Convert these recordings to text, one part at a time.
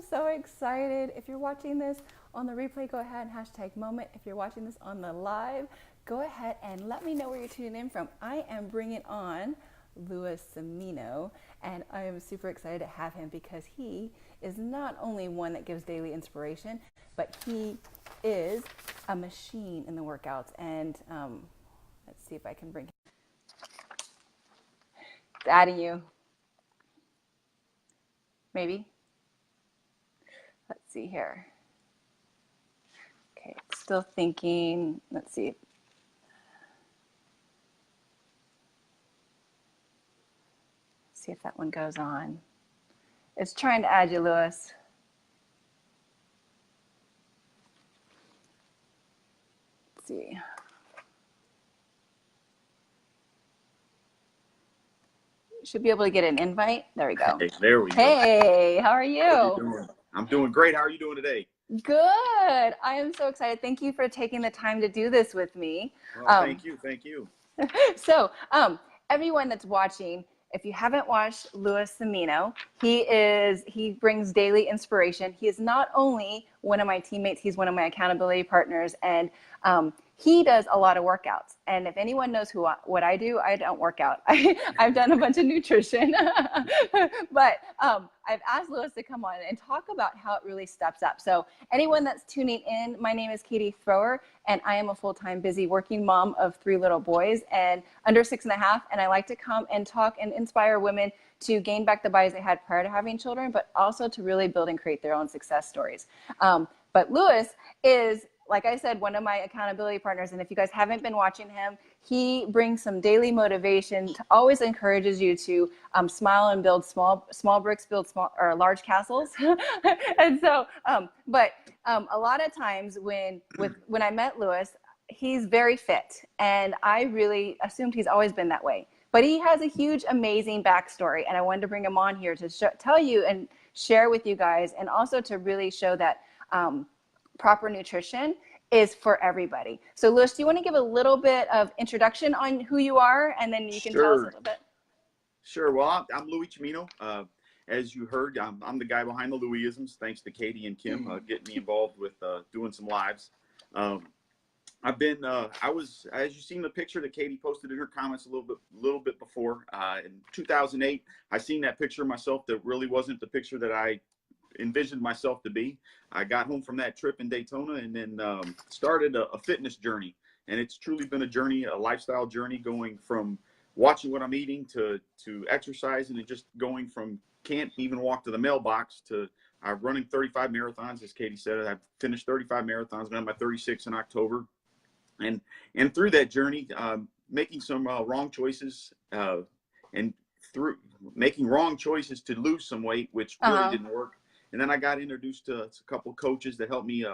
so excited. If you're watching this on the replay, go ahead and hashtag moment. If you're watching this on the live, go ahead and let me know where you're tuning in from. I am bringing on Louieisms, and I am super excited to have him because he is not only one that gives daily inspiration, but he is a machine in the workouts. And let's see if I can bring him. It's adding you. Maybe. Let's see here. Okay, still thinking. Let's see. See if that one goes on. It's trying to add you, Louis. Let's see. Should be able to get an invite. There we go. Hey, there we go. Hey, how are you? How you doing? I'm doing great. How are you doing today? Good. I am so excited. Thank you for taking the time to do this with me. Well, thank you. Thank you. So, everyone that's watching, if you haven't watched Louieisms, he brings daily inspiration. He is not only one of my teammates, he's one of my accountability partners, and he does a lot of workouts. And if anyone knows what I do, I don't work out. I've done a bunch of nutrition, but I've asked Louis to come on and talk about how it really steps up. So anyone that's tuning in, my name is Katie Thrower, and I am a full-time busy working mom of 3 little boys and under 6.5. And I like to come and talk and inspire women to gain back the bodies they had prior to having children, but also to really build and create their own success stories. But Louis is, like I said, one of my accountability partners. And if you guys haven't been watching him, he brings some daily motivation, always encourages you to smile and build small bricks, build large castles. And so, a lot of times when I met Louis, he's very fit, and I really assumed he's always been that way. But he has a huge, amazing backstory, and I wanted to bring him on here to tell you and share with you guys, and also to really show that proper nutrition is for everybody. So Louis, do you want to give a little bit of introduction on who you are, and then you can tell us a little bit? Sure. Well, I'm Louieisms. As you heard, I'm the guy behind the Louieisms, thanks to Katie and Kim getting me involved with doing some lives. I've been, as you seen the picture that Katie posted in her comments a little bit before, in 2008, I seen that picture of myself that really wasn't the picture that I envisioned myself to be. I got home from that trip in Daytona and then started a fitness journey. And it's truly been a journey, a lifestyle journey, going from watching what I'm eating to exercising, and just going from can't even walk to the mailbox to running 35 marathons. As Katie said, I've finished 35 marathons, been on my 36 in October. And through that journey, making some wrong choices, and through making wrong choices to lose some weight, which really didn't work. And then I got introduced to a couple of coaches that helped me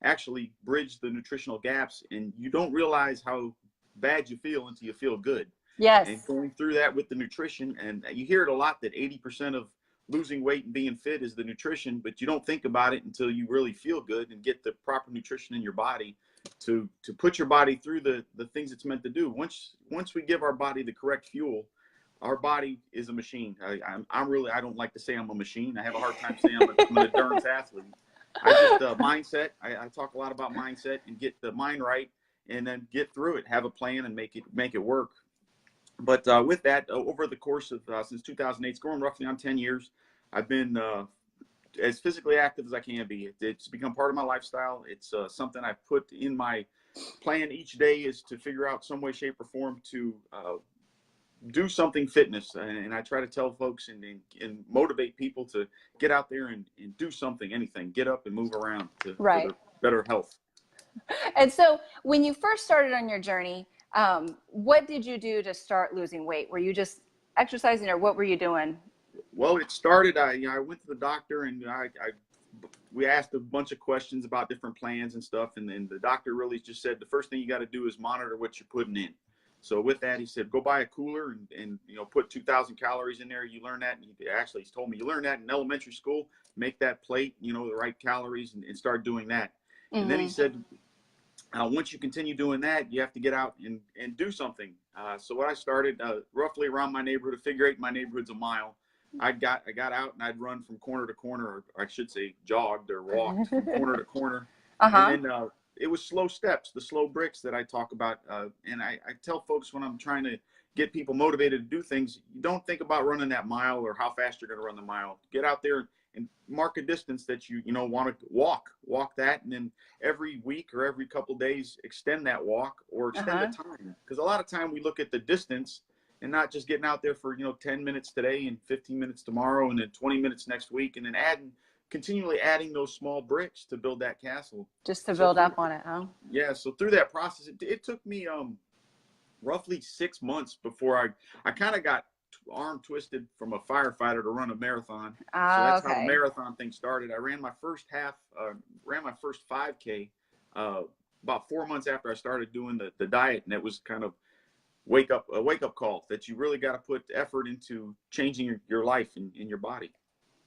actually bridge the nutritional gaps. And you don't realize how bad you feel until you feel good. Yes. And going through that with the nutrition, and you hear it a lot that 80% of losing weight and being fit is the nutrition, but you don't think about it until you really feel good and get the proper nutrition in your body to put your body through the things it's meant to do. Once we give our body the correct fuel, our body is a machine. I don't like to say I'm a machine. I have a hard time saying I'm an endurance athlete. Mindset. I talk a lot about mindset, and get the mind right, and then get through it, have a plan, and make it work. But with that, over the course of since 2008, it's going roughly on 10 years, I've been as physically active as I can be. It's become part of my lifestyle. It's something I've put in my plan each day, is to figure out some way, shape, or form to do something fitness. And I try to tell folks and motivate people to get out there and do something, anything, get up and move around for better health. And so when you first started on your journey, what did you do to start losing weight? Were you just exercising, or what were you doing? Well, it started, I went to the doctor, and we asked a bunch of questions about different plans and stuff. And then the doctor really just said, the first thing you got to do is monitor what you're putting in. So with that, he said, go buy a cooler and put 2,000 calories in there. You learn that. And he's told me, you learn that in elementary school, make that plate, the right calories, and start doing that. Mm-hmm. And then he said, once you continue doing that, you have to get out and do something. So what I started roughly around my neighborhood, a figure eight, my neighborhood's a mile. I got out and I'd run from corner to corner, or I should say jogged or walked from corner to corner. And then it was slow steps, the slow bricks that I talk about. And I tell folks when I'm trying to get people motivated to do things, you don't think about running that mile or how fast you're going to run the mile. Get out there and mark a distance that you want to walk that. And then every week or every couple days, extend that walk or extend the time. Because a lot of time we look at the distance and not just getting out there for, 10 minutes today and 15 minutes tomorrow and then 20 minutes next week, and then continually adding those small bricks to build that castle. Just to build up on it, huh? Yeah. So through that process, it took me roughly 6 months before I kind of got arm twisted from a firefighter to run a marathon. So that's how the marathon thing started. I ran my first 5K about 4 months after I started doing the diet, and it was kind of a wake up call that you really got to put effort into changing your life and your body.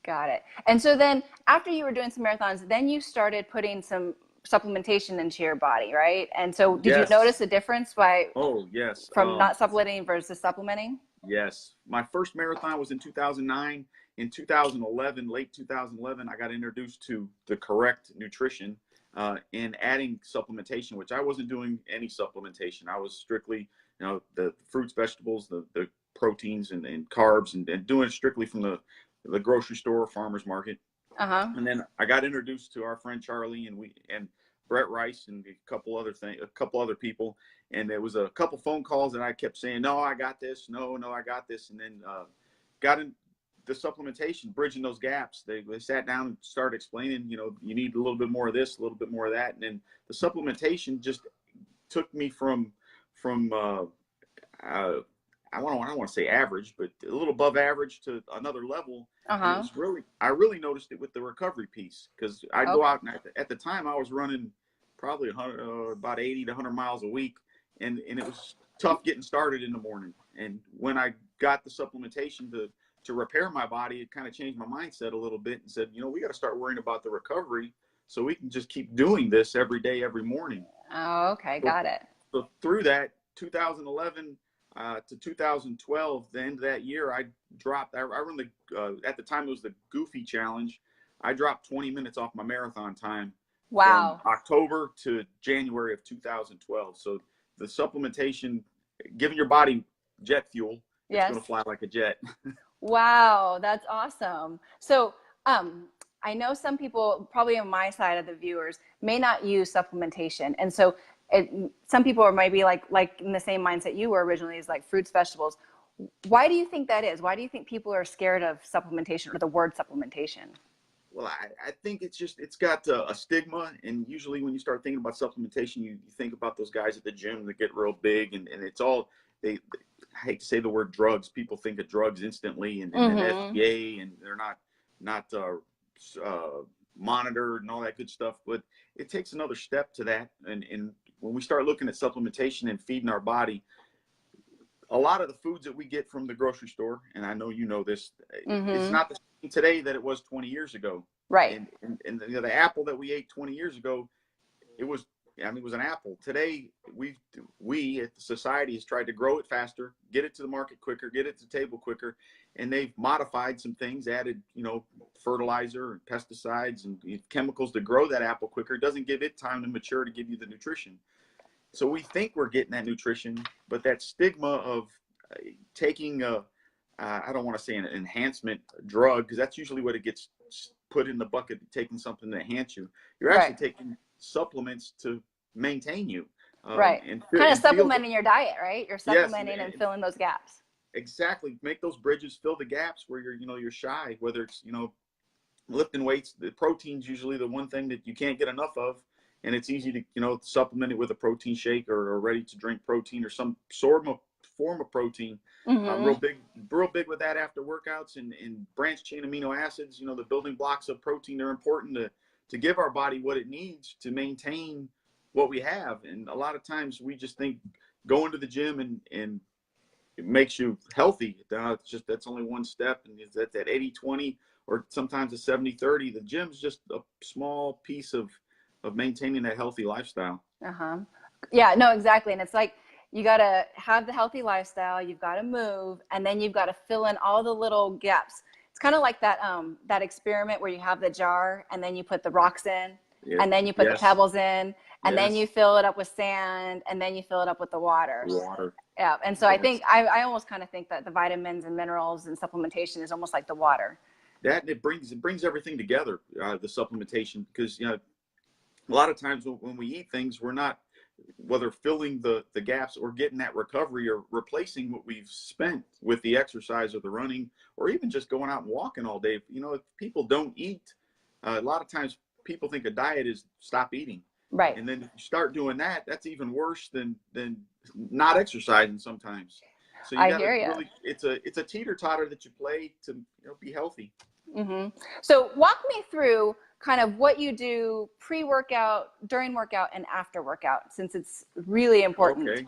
Got it. And so then after you were doing some marathons, then you started putting some supplementation into your body, right? And so did you notice a difference from not supplementing versus supplementing? Yes. My first marathon was in 2009. In 2011, late 2011, I got introduced to the correct nutrition and adding supplementation, which I wasn't doing any supplementation. I was strictly the fruits, vegetables, the proteins and carbs, and doing it strictly from the grocery store, farmer's market. And then I got introduced to our friend Charlie and Brett Rice and a couple other people. And there was a couple phone calls and I kept saying, no, I got this. No, I got this. And then got in the supplementation, bridging those gaps. They sat down and started explaining, you need a little bit more of this, a little bit more of that. And then the supplementation just took me from I don't want to say average, but a little above average to another level. And it was I really noticed it with the recovery piece, because I'd go out and at the time I was running probably about 80 to 100 miles a week, and it was tough getting started in the morning. And when I got the supplementation to repair my body, it kind of changed my mindset a little bit and said, we got to start worrying about the recovery so we can just keep doing this every day, every morning. Oh, okay. Got it. So through that 2011 to 2012, the end of that year, I dropped. I run at the time it was the Goofy Challenge. I dropped 20 minutes off my marathon time. Wow. From October to January of 2012. So the supplementation, giving your body jet fuel, it's going to fly like a jet. Wow, that's awesome. So I know some people, probably on my side of the viewers, may not use supplementation, and so some people are maybe like in the same mindset you were originally, is like fruits, vegetables. Why do you think that is? Why do you think people are scared of supplementation or the word supplementation? Well, I think it's got a stigma, and usually when you start thinking about supplementation, you think about those guys at the gym that get real big, and it's all, I hate to say the word drugs. People think of drugs instantly, and FDA, and they're not monitored and all that good stuff. But it takes another step to that, and when we start looking at supplementation and feeding our body, a lot of the foods that we get from the grocery store, and I know you know this, it's not the same today that it was 20 years ago. Right. And the apple that we ate 20 years ago, it was an apple. Today, we at the society has tried to grow it faster, get it to the market quicker, get it to the table quicker, and they've modified some things, added, fertilizer and pesticides and chemicals to grow that apple quicker. It doesn't give it time to mature to give you the nutrition. So we think we're getting that nutrition, but that stigma of taking I don't want to say an enhancement drug, because that's usually what it gets put in the bucket, taking something to enhance you. You're actually taking supplements to maintain you. And kind of supplementing your diet, right? You're supplementing and filling those gaps. Exactly. Make those bridges, fill the gaps where you're shy, whether it's, lifting weights. The protein's usually the one thing that you can't get enough of. And it's easy to, supplement it with a protein shake or a ready to drink protein or some form of protein. Real big with that after workouts, and branched chain amino acids, the building blocks of protein are important to give our body what it needs to maintain what we have. And a lot of times we just think going to the gym and it makes you healthy. That's only one step, and that's that 80-20 or sometimes a 70-30. The gym's just a small piece of maintaining that healthy lifestyle. Yeah, no, exactly. And it's like, you got to have the healthy lifestyle, you've got to move, and then you've got to fill in all the little gaps. It's kind of like that that experiment where you have the jar and then you put the rocks in Yeah. and then you put the Yes. pebbles in and then Yes. you fill it up with sand and then you fill it up with the water. Water. Yeah. And so I Yes. think I almost kind of think that the vitamins and minerals and supplementation is almost like the water. That it brings everything together. The supplementation, because a lot of times when we eat things, we're not, whether filling the gaps or getting that recovery or replacing what we've spent with the exercise or the running or even just going out and walking all day. If people don't eat, a lot of times people think a diet is stop eating. Right. And then if you start doing that, that's even worse than not exercising sometimes. So you I got to hear you. really, it's a teeter-totter that you play to be healthy. Mm-hmm. So walk me through kind of what you do pre-workout, during workout, and after workout, since it's really important. Okay.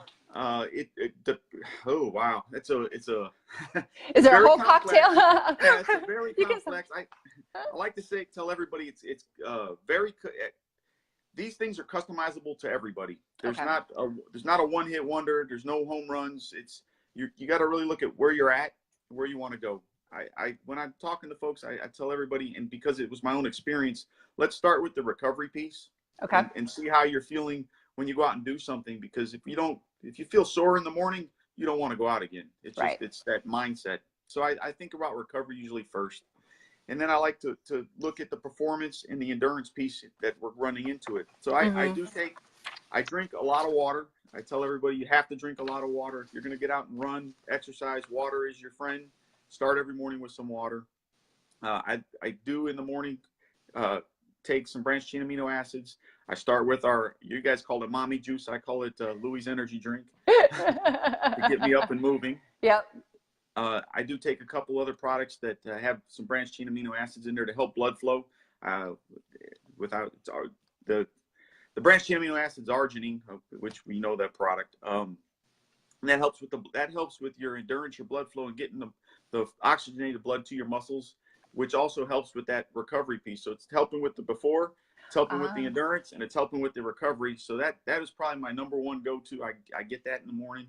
Oh wow, it's a Is it's there a very whole complex. cocktail? Yeah, it's a very You can. complex. I like to tell everybody it's very. These things are customizable to everybody. There's Okay. not a one-hit wonder. There's no home runs. You got to really look at where you're at, where you want to go. When I'm talking to folks, I tell everybody, and because it was my own experience, let's start with the recovery piece. Okay. And see how you're feeling when you go out and do something. Because if you feel sore in the morning, you don't want to go out again. Right. It's that mindset. So I think about recovery usually first. And then I like to look at the performance and the endurance piece that we're running into it. So I drink a lot of water. I tell everybody you have to drink a lot of water. If you're going to get out and run, exercise, water is your friend. Start every morning with some water. I do in the morning take some branched chain amino acids. I start with you guys call it mommy juice. I call it Louie's energy drink to get me up and moving. Yep. I do take a couple other products that have some branched chain amino acids in there to help blood flow. The branched chain amino acids, arginine, which we know that product. And that helps with your endurance, your blood flow, and getting the oxygenated blood to your muscles, which also helps with that recovery piece. So it's helping with the before, it's helping with the endurance, and it's helping with the recovery. So that is probably my number one go-to. I get that in the morning.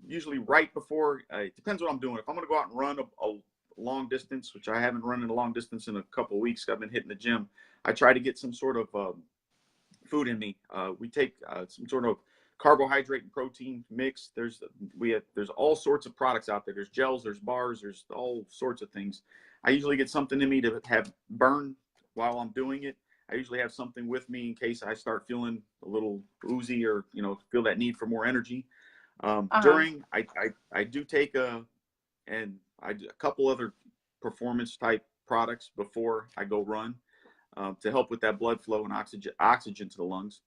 Usually right before, it depends what I'm doing. If I'm going to go out and run a long distance, which I haven't run in a long distance in a couple of weeks, I've been hitting the gym. I try to get some sort of food in me. We take some sort of carbohydrate and protein mix. There's all sorts of products out there. There's gels, there's bars, there's all sorts of things. I usually get something in me to have burn while I'm doing it. I usually have something with me in case I start feeling a little oozy or feel that need for more energy. During, I do take a couple other performance type products before I go run to help with that blood flow and oxygen to the lungs.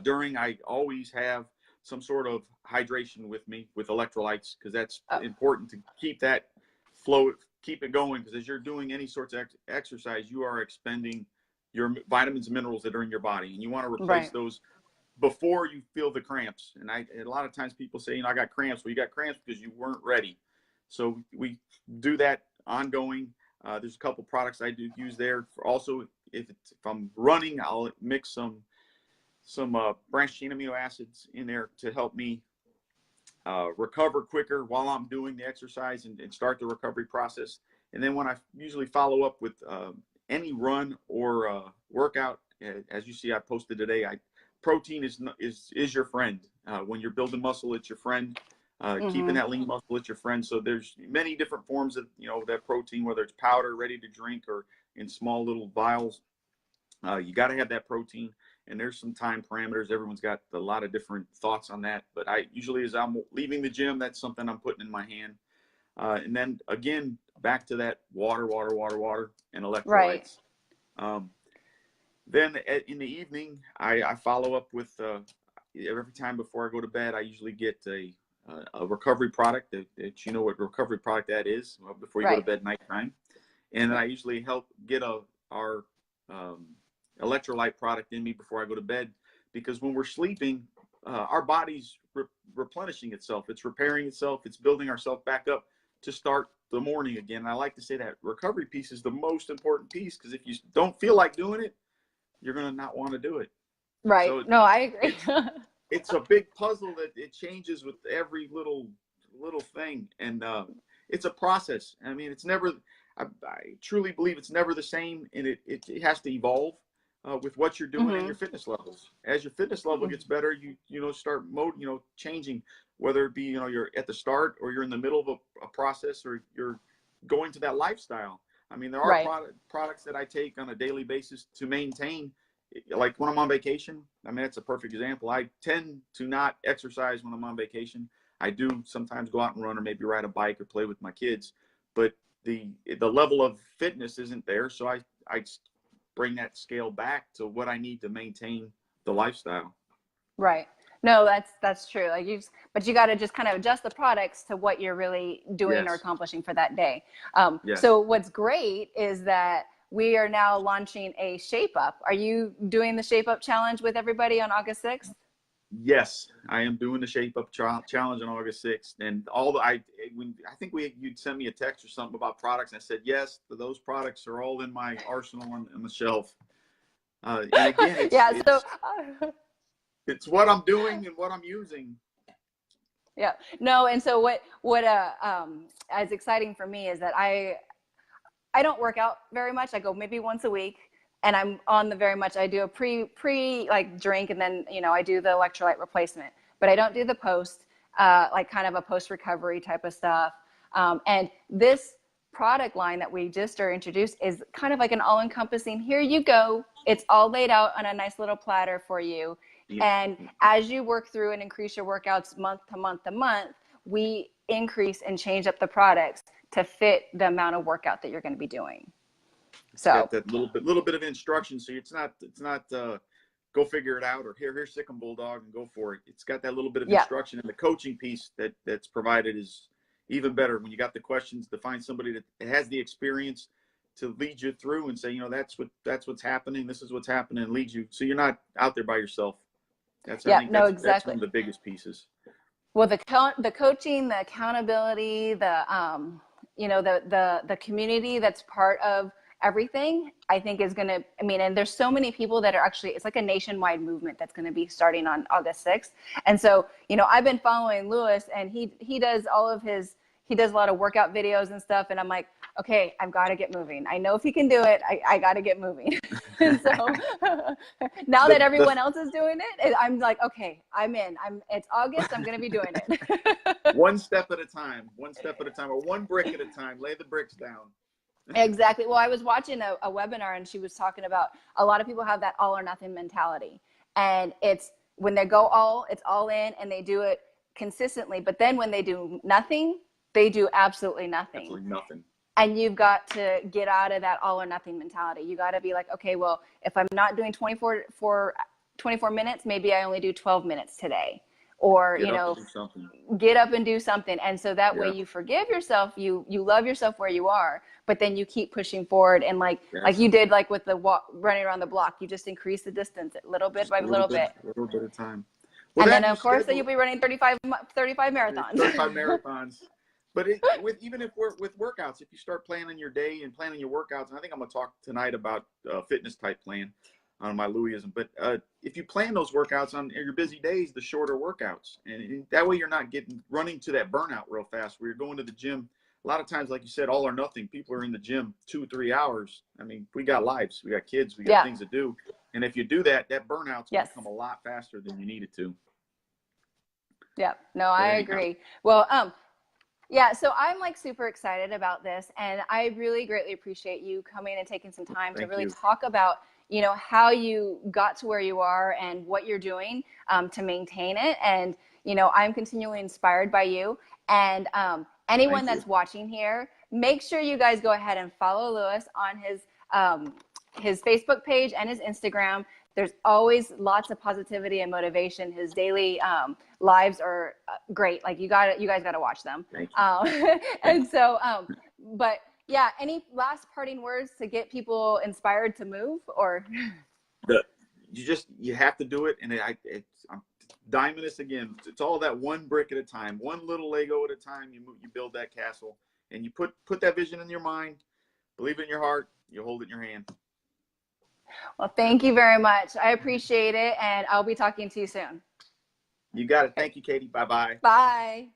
During, I always have some sort of hydration with me with electrolytes, because that's important to keep that flow, keep it going. Because as you're doing any sorts of exercise, you are expending your vitamins and minerals that are in your body, and you want to replace those before you feel the cramps. And a lot of times people say, I got cramps. Well, you got cramps because you weren't ready. So we do that ongoing. There's a couple products I do use there. Also, if I'm running, I'll mix some branched chain amino acids in there to help me recover quicker while I'm doing the exercise and start the recovery process. And then when I usually follow up with any run or workout, as you see, I posted today, protein is your friend. When you're building muscle, it's your friend. Keeping that lean muscle, it's your friend. So there's many different forms of that protein, whether it's powder, ready to drink, or in small little vials. You got to have that protein, and there's some time parameters. Everyone's got a lot of different thoughts on that, but I usually, as I'm leaving the gym, that's something I'm putting in my hand. And then again, back to that water, and electrolytes. Right. Then in the evening, I follow up with every time before I go to bed, I usually get a recovery product that you know what recovery product that is before you go to bed nighttime. And then I usually help get our electrolyte product in me before I go to bed, because when we're sleeping, our body's replenishing itself. It's repairing itself. It's building ourselves back up to start the morning again. And I like to say that recovery piece is the most important piece, because if you don't feel like doing it, you're going to not want to do it. Right. So no, I agree. It's a big puzzle that it changes with every little thing. And it's a process. I mean, it's never, I truly believe it's never the same, and it has to evolve with what you're doing and your fitness levels. As your fitness level gets better, start changing, whether it be, you're at the start or you're in the middle of a process, or you're going to that lifestyle. I mean, there are Right. products that I take on a daily basis to maintain, like when I'm on vacation. I mean, that's a perfect example. I tend to not exercise when I'm on vacation. I do sometimes go out and run, or maybe ride a bike or play with my kids, but the level of fitness isn't there. So I bring that scale back to what I need to maintain the lifestyle. Right. No, that's true. Like but you got to just kind of adjust the products to what you're really doing or Yes. accomplishing for that day. Yes. So what's great is that we are now launching a Shape Up. Are you doing the Shape Up challenge with everybody on August 6th? Yes, I am doing the Shape Up challenge on August 6th, and I think you'd send me a text or something about products, and I said yes. Those products are all in my arsenal on the shelf. And again, Yeah. So. it's what I'm doing and what I'm using. Yeah. No. And so what as exciting for me is that I don't work out very much. I go maybe once a week, and I'm on the very much, I do a pre like drink, and then, I do the electrolyte replacement, but I don't do the post, like kind of a post recovery type of stuff. And this product line that we just are introduced is kind of like an all encompassing, here you go. It's all laid out on a nice little platter for you. Yeah. And as you work through and increase your workouts month to month to month, we increase and change up the products to fit the amount of workout that you're going to be doing. It's got that little bit of instruction, so it's not go figure it out, or here's Sick 'em Bulldog and go for it. It's got that little bit of instruction, and the coaching piece that's provided is even better when you got the questions, to find somebody that has the experience to lead you through and say, that's what's happening. This is what's happening, and lead you, so you're not out there by yourself. I think exactly. that's one of the biggest pieces. Well, the coaching, the accountability, the the community that's part of everything, I think is going to, and there's so many people that are actually, it's like a nationwide movement that's going to be starting on August 6th. And so, I've been following Louis, and he does he does a lot of workout videos and stuff. And I'm like, okay, I've got to get moving. I know if he can do it, I got to get moving. And so now that everyone else is doing it, I'm like, okay, I'm in. It's August. I'm going to be doing it. One step at a time, or one brick at a time. Lay the bricks down. Exactly. Well, I was watching a webinar, and she was talking about a lot of people have that all or nothing mentality. And it's when they go it's all in, and they do it consistently. But then when they do nothing, they do absolutely nothing. Absolutely nothing. And you've got to get out of that all or nothing mentality. You got to be like, okay, well, if I'm not doing 24 minutes, maybe I only do 12 minutes today. Or, get up and do something. And so that way you forgive yourself, you love yourself where you are, but then you keep pushing forward. And like you did, like with the running around the block, you just increase the distance little bit by little bit. A little bit of time. Well, and then of course you'll be running 35 marathons. 35 marathons. But even if we're with workouts, if you start planning your day and planning your workouts, and I think I'm going to talk tonight about fitness type plan on my Louieism. But if you plan those workouts on your busy days, the shorter workouts, and that way you're not running to that burnout real fast where you're going to the gym. A lot of times, like you said, all or nothing. People are in the gym 2-3 hours. I mean, we got lives, we got kids, we got things to do. And if you do that burnout's going to come a lot faster than you need it to. Yeah, no, I agree. Well, yeah, so I'm like super excited about this, and I really greatly appreciate you coming and taking some time to really talk about, how you got to where you are and what you're doing to maintain it. And, I'm continually inspired by you. And anyone that's watching here, make sure you guys go ahead and follow Louis on his Facebook page and his Instagram. There's always lots of positivity and motivation. His daily lives are great. Like you guys got to watch them. And so, but yeah, any last parting words to get people inspired to move, or? You have to do it. And I'm diming this again. It's all that one brick at a time, one little Lego at a time. You build that castle, and you put that vision in your mind, believe it in your heart, you hold it in your hand. Well, thank you very much. I appreciate it, and I'll be talking to you soon. You got it. Thank you, Katie. Bye-bye. Bye.